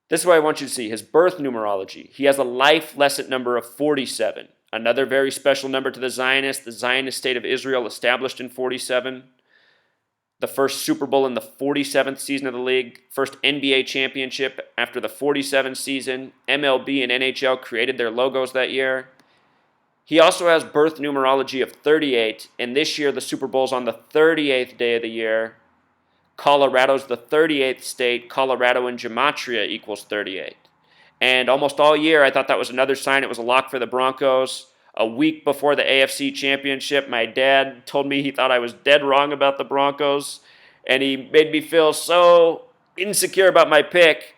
This is what I want you to see, his birth numerology. He has a life lesson number of 47, another very special number to the Zionists. The Zionist state of Israel established in 47. The first Super Bowl in the 47th season of the league, first NBA championship after the 47th season. MLB and NHL created their logos that year. He also has birth numerology of 38, and this year the Super Bowl's on the 38th day of the year. Colorado's the 38th state. Colorado in Gematria equals 38. And almost all year, I thought that was another sign it was a lock for the Broncos. A week before the AFC Championship, my dad told me he thought I was dead wrong about the Broncos, and he made me feel so insecure about my pick.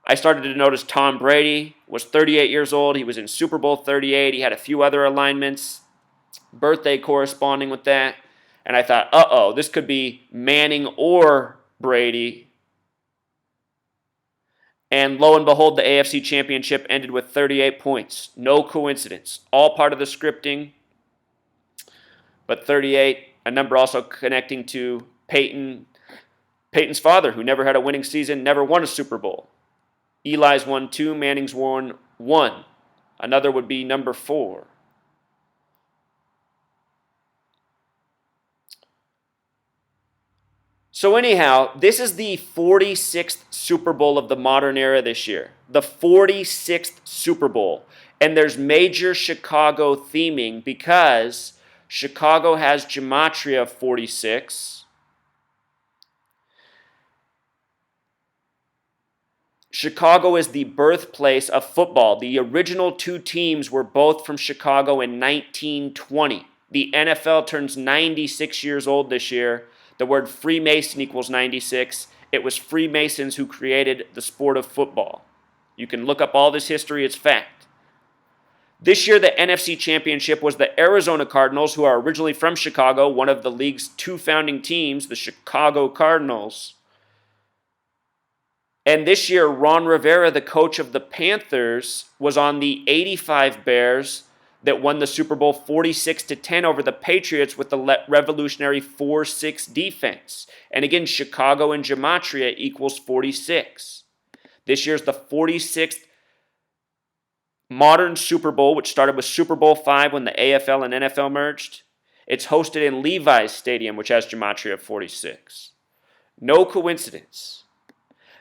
I started to notice Tom Brady was 38 years old. He was in Super Bowl 38. He had a few other alignments, birthday corresponding with that. And I thought, this could be Manning or Brady. And lo and behold, the AFC Championship ended with 38 points. No coincidence. All part of the scripting. But 38, a number also connecting to Peyton's father, who never had a winning season, never won a Super Bowl. Eli's won 2, Manning's won 1. Another would be number 4. So anyhow, this is the 46th Super Bowl of the modern era this year. The 46th Super Bowl. And there's major Chicago theming because Chicago has Gematria 46. Chicago is the birthplace of football. The original 2 teams were both from Chicago in 1920. The NFL turns 96 years old this year. The word Freemason equals 96. It was Freemasons who created the sport of football. You can look up all this history, it's fact. This year, the NFC Championship was the Arizona Cardinals, who are originally from Chicago, one of the league's 2 founding teams, the Chicago Cardinals. And this year, Ron Rivera, the coach of the Panthers, was on the 85 Bears that won the Super Bowl 46-10 over the Patriots with the revolutionary 4-6 defense. And again, Chicago and Gematria equals 46. This year's the 46th modern Super Bowl, which started with Super Bowl 5 when the AFL and NFL merged. It's hosted in Levi's Stadium, which has Gematria 46. No coincidence.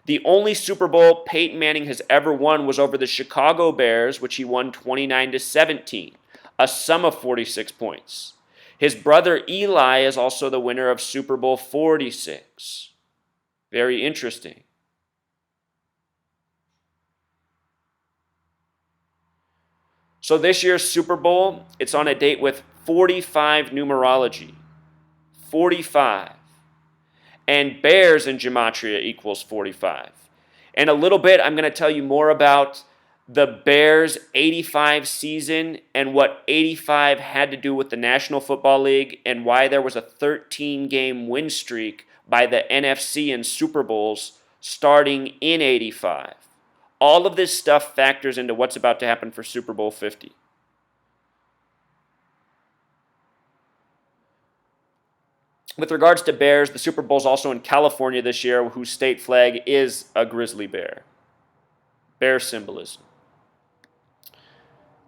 The only Super Bowl Peyton Manning has ever won was over the Chicago Bears, which he won 29-17, a sum of 46 points. His brother Eli is also the winner of Super Bowl 46. Very interesting. So this year's Super Bowl, it's on a date with 45 numerology. 45. And Bears in Gematria equals 45. In a little bit, I'm going to tell you more about the Bears' 85 season and what 85 had to do with the National Football League and why there was a 13-game win streak by the NFC in Super Bowls starting in 85. All of this stuff factors into what's about to happen for Super Bowl 50. With regards to bears, the Super Bowl is also in California this year, whose state flag is a grizzly bear. Bear symbolism.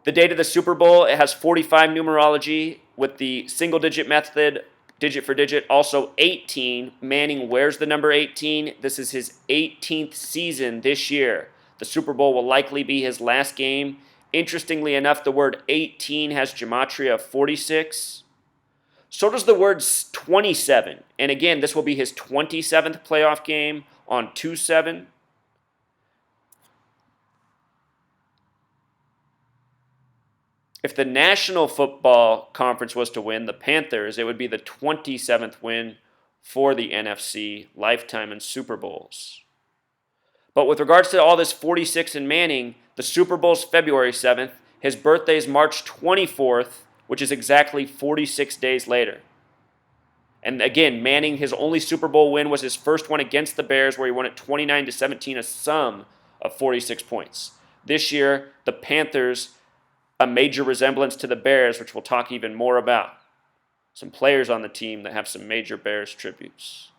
The date of the Super Bowl, it has 45 numerology with the single-digit method, digit for digit, also 18. Manning wears the number 18. This is his 18th season this year. The Super Bowl will likely be his last game. Interestingly enough, the word 18 has Gematria of 46. So does the word 27. And again, this will be his 27th playoff game on 2/7. If the National Football Conference was to win, the Panthers, it would be the 27th win for the NFC, lifetime in Super Bowls. But with regards to all this 46 in Manning, the Super Bowl's February 7th, his birthday is March 24th, which is exactly 46 days later. And again, Manning, his only Super Bowl win was his first one against the Bears, where he won it 29-17, a sum of 46 points. This year, the Panthers, a major resemblance to the Bears, which we'll talk even more about. Some players on the team that have some major Bears tributes.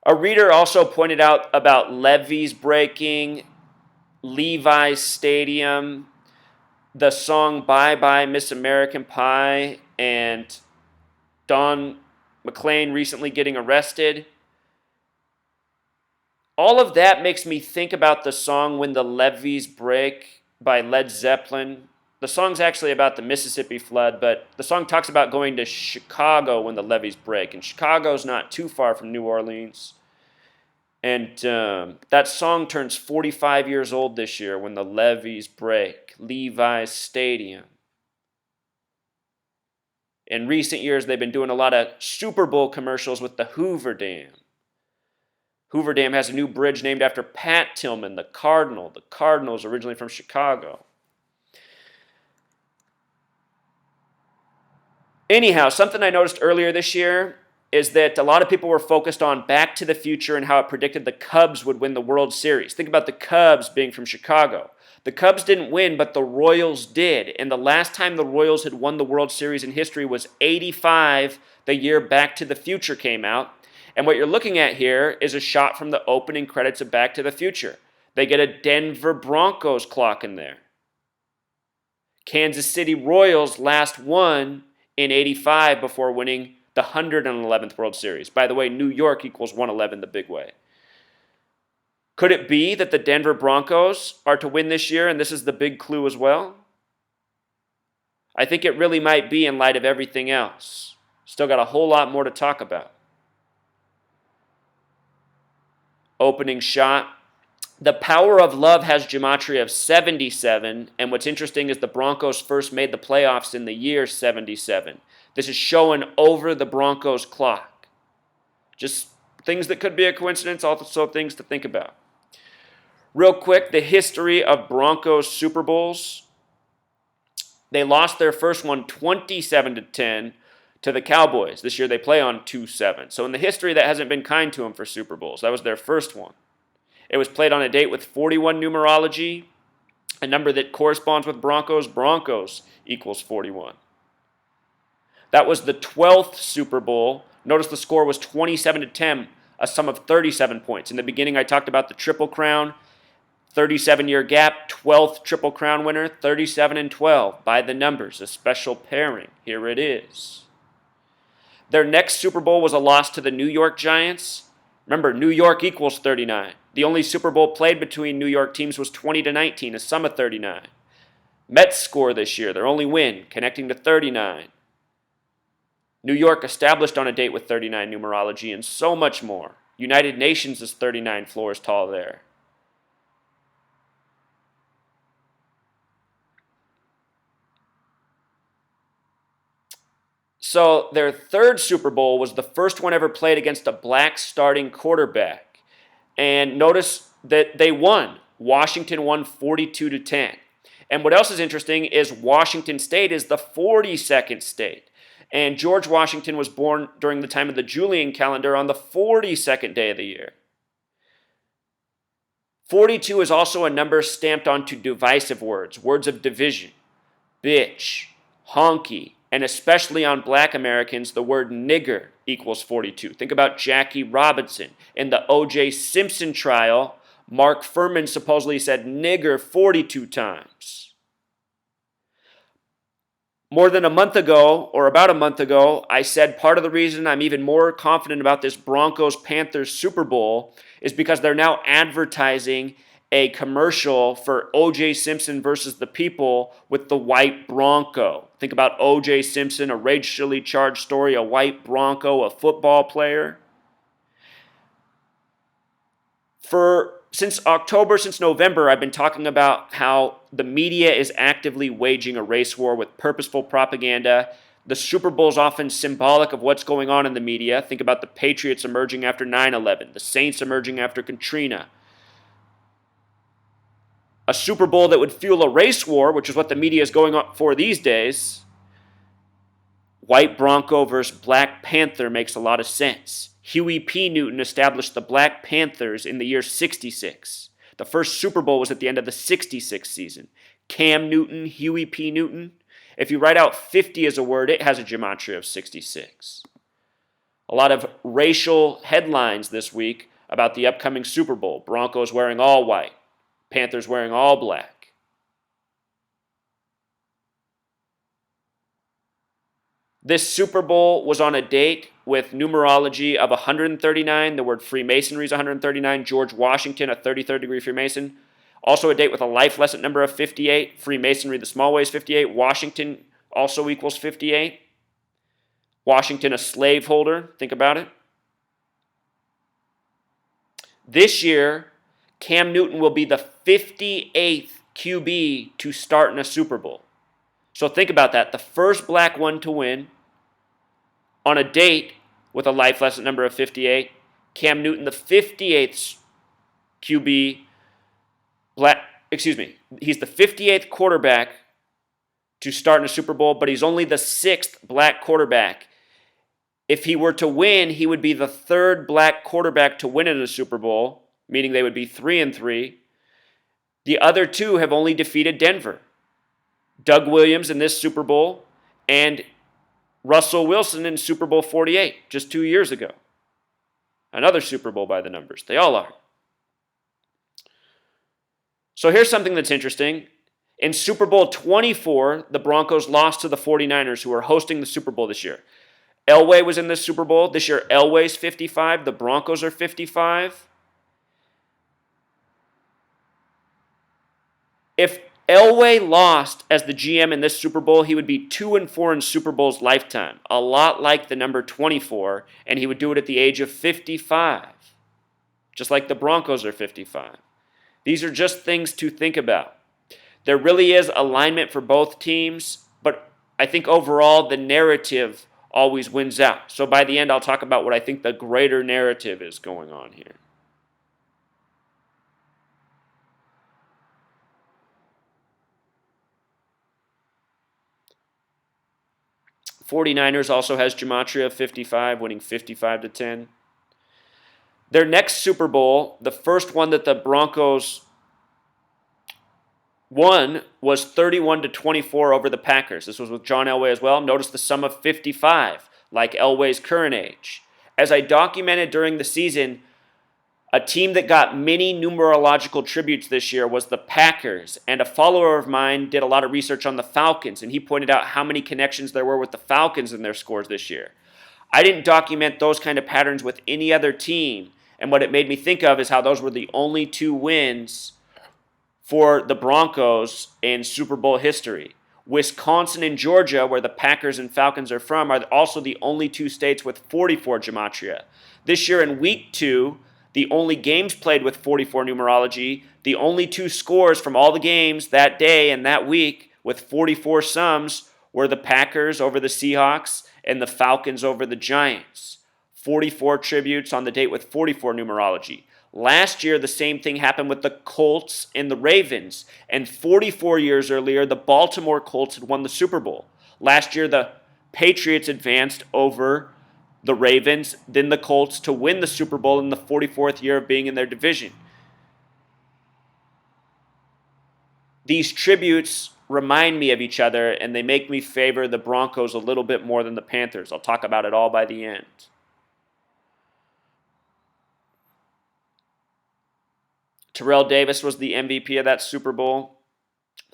A reader also pointed out about levees breaking, Levi's Stadium, the song Bye Bye Miss American Pie, and Don McLean recently getting arrested. All of that makes me think about the song When the Levees Break by Led Zeppelin. The song's actually about the Mississippi flood, but the song talks about going to Chicago when the levees break, and Chicago's not too far from New Orleans. And that song turns 45 years old this year, When the Levees Break, Levi's Stadium. In recent years, they've been doing a lot of Super Bowl commercials with the Hoover Dam. Hoover Dam has a new bridge named after Pat Tillman, the Cardinal. The Cardinal's originally from Chicago. Anyhow, something I noticed earlier this year is that a lot of people were focused on Back to the Future and how it predicted the Cubs would win the World Series. Think about the Cubs being from Chicago. The Cubs didn't win, but the Royals did. And the last time the Royals had won the World Series in history was '85, the year Back to the Future came out. And what you're looking at here is a shot from the opening credits of Back to the Future. They get a Denver Broncos clock in there. Kansas City Royals last won in '85 before winning the 111th World Series. By the way, New York equals 111 the big way. Could it be that the Denver Broncos are to win this year, and this is the big clue as well? I think it really might be in light of everything else. Still got a whole lot more to talk about. Opening shot. The Power of Love has Gematria of 77, and what's interesting is the Broncos first made the playoffs in the year 77. This is showing over the Broncos clock. Just things that could be a coincidence, also things to think about. Real quick, the history of Broncos Super Bowls. They lost their first one 27-10 to the Cowboys. This year they play on 2-7. So in the history, that hasn't been kind to them for Super Bowls. That was their first one. It was played on a date with 41 numerology, a number that corresponds with Broncos. Broncos equals 41. That was the 12th Super Bowl. Notice the score was 27-10, a sum of 37 points. In the beginning, I talked about the Triple Crown, 37-year gap, 12th Triple Crown winner, 37-12. By the numbers, a special pairing. Here it is. Their next Super Bowl was a loss to the New York Giants. Remember, New York equals 39. The only Super Bowl played between New York teams was 20-19, a sum of 39. Mets score this year, their only win, connecting to 39. New York established on a date with 39 numerology and so much more. United Nations is 39 floors tall there. So their third Super Bowl was the first one ever played against a black starting quarterback. And notice that they won. Washington won 42-10. And what else is interesting is Washington State is the 42nd state. And George Washington was born during the time of the Julian calendar on the 42nd day of the year. 42 is also a number stamped onto divisive words, words of division. Bitch, honky, and especially on black Americans, the word nigger equals 42. Think about Jackie Robinson. In the O.J. Simpson trial, Mark Furman supposedly said nigger 42 times. More than a month ago, or about a month ago, I said part of the reason I'm even more confident about this Broncos-Panthers Super Bowl is because they're now advertising a commercial for O.J. Simpson versus the people with the White Bronco. Think about O.J. Simpson, a racially charged story, a White Bronco, a football player. Since November, I've been talking about how the media is actively waging a race war with purposeful propaganda. The Super Bowl is often symbolic of what's going on in the media. Think about the Patriots emerging after 9/11, the Saints emerging after Katrina. A Super Bowl that would fuel a race war, which is what the media is going on for these days. White Bronco versus Black Panther makes a lot of sense. Huey P. Newton established the Black Panthers in the year 66. The first Super Bowl was at the end of the 66 season. Cam Newton, Huey P. Newton. If you write out 50 as a word, it has a gematria of 66. A lot of racial headlines this week about the upcoming Super Bowl. Broncos wearing all white, Panthers wearing all black. This Super Bowl was on a date with numerology of 139. The word Freemasonry is 139. George Washington, a 33rd degree Freemason. Also a date with a life lesson number of 58. Freemasonry, the small way, is 58. Washington also equals 58. Washington, a slaveholder. Think about it. This year, Cam Newton will be the 58th QB to start in a Super Bowl. So think about that. The first black one to win on a date with a life lesson number of 58. Cam Newton, the 58th QB, he's the 58th quarterback to start in a Super Bowl, but he's only the 6th black quarterback. If he were to win, he would be the 3rd black quarterback to win in a Super Bowl, meaning they would be 3-3. The other two have only defeated Denver. Doug Williams in this Super Bowl and Russell Wilson in Super Bowl 48 just 2 years ago. Another Super Bowl by the numbers. They all are. So here's something that's interesting. In Super Bowl 24, the Broncos lost to the 49ers, who are hosting the Super Bowl this year. Elway was in this Super Bowl. This year, Elway's 55. The Broncos are 55. If Elway lost as the GM in this Super Bowl, he would be 2-4 in Super Bowl's lifetime, a lot like the number 24, and he would do it at the age of 55, just like the Broncos are 55. These are just things to think about. There really is alignment for both teams, but I think overall the narrative always wins out. So by the end, I'll talk about what I think the greater narrative is going on here. '49ers also has Gematria of 55, winning 55-10. Their next Super Bowl, the first one that the Broncos won, was 31-24 over the Packers. This was with John Elway as well. Notice the sum of 55, like Elway's current age. As I documented during the season, a team that got many numerological tributes this year was the Packers, and a follower of mine did a lot of research on the Falcons, and he pointed out how many connections there were with the Falcons in their scores this year. I didn't document those kind of patterns with any other team, and what it made me think of is how those were the only 2 wins for the Broncos in Super Bowl history. Wisconsin and Georgia, where the Packers and Falcons are from, are also the only 2 states with 44 Gematria. This year in Week 2, the only games played with 44 numerology, the only 2 scores from all the games that day and that week with 44 sums were the Packers over the Seahawks and the Falcons over the Giants. 44 tributes on the date with 44 numerology. Last year, the same thing happened with the Colts and the Ravens. And 44 years earlier, the Baltimore Colts had won the Super Bowl. Last year, the Patriots advanced over the Ravens, then the Colts, to win the Super Bowl in the 44th year of being in their division. These tributes remind me of each other, and they make me favor the Broncos a little bit more than the Panthers. I'll talk about it all by the end. Terrell Davis was the MVP of that Super Bowl.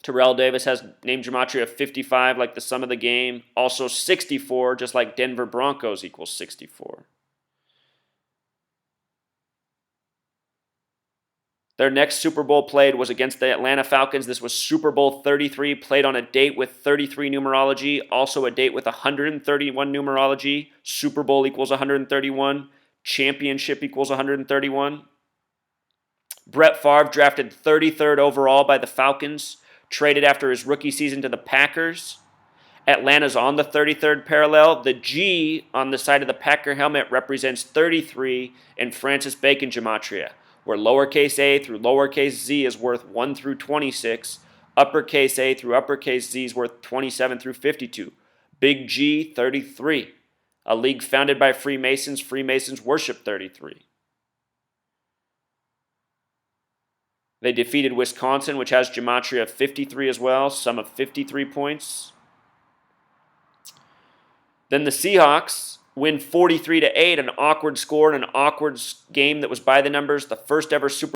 Terrell Davis has named Gematria 55, like the sum of the game. Also 64, just like Denver Broncos equals 64. Their next Super Bowl played was against the Atlanta Falcons. This was Super Bowl 33, played on a date with 33 numerology, also a date with 131 numerology. Super Bowl equals 131. Championship equals 131. Brett Favre, drafted 33rd overall by the Falcons, traded after his rookie season to the Packers. Atlanta's on the 33rd parallel. The G on the side of the Packer helmet represents 33 in Francis Bacon Gematria, where lowercase a through lowercase z is worth 1 through 26, uppercase a through uppercase z is worth 27 through 52. Big G, 33. A league founded by Freemasons. Freemasons worship 33. They defeated Wisconsin, which has Gematria of 53 as well, sum of 53 points. Then the Seahawks win 43-8, an awkward score in an awkward game that was by the numbers. The first ever Super